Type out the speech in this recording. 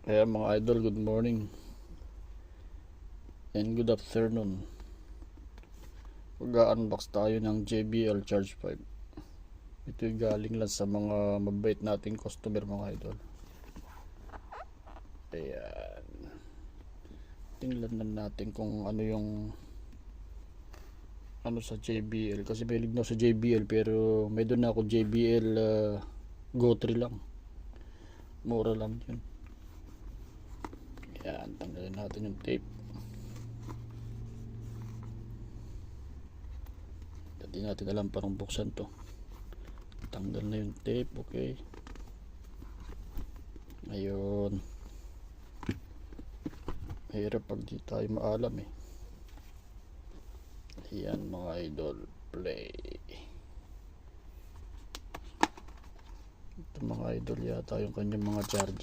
Kaya mga idol, good morning and good afternoon. Mag-unbox tayo ng JBL Charge 5. Ito'y galing lang sa mga mabait nating customer mga idol. Ayan. Tingnan na natin kung ano yung sa JBL. Kasi may lignaw sa JBL pero may doon na ako JBL Go 3 lang. Mura lang yun. Ayan, tanggalin natin yung tape. Hindi natin alam parang buksan to. Tanggal na yung tape, okay. Ayun. Mahirap pag di tayo maalam eh. Ayan mga idol, play. Ito mga idol yata yung kanyang mga charger.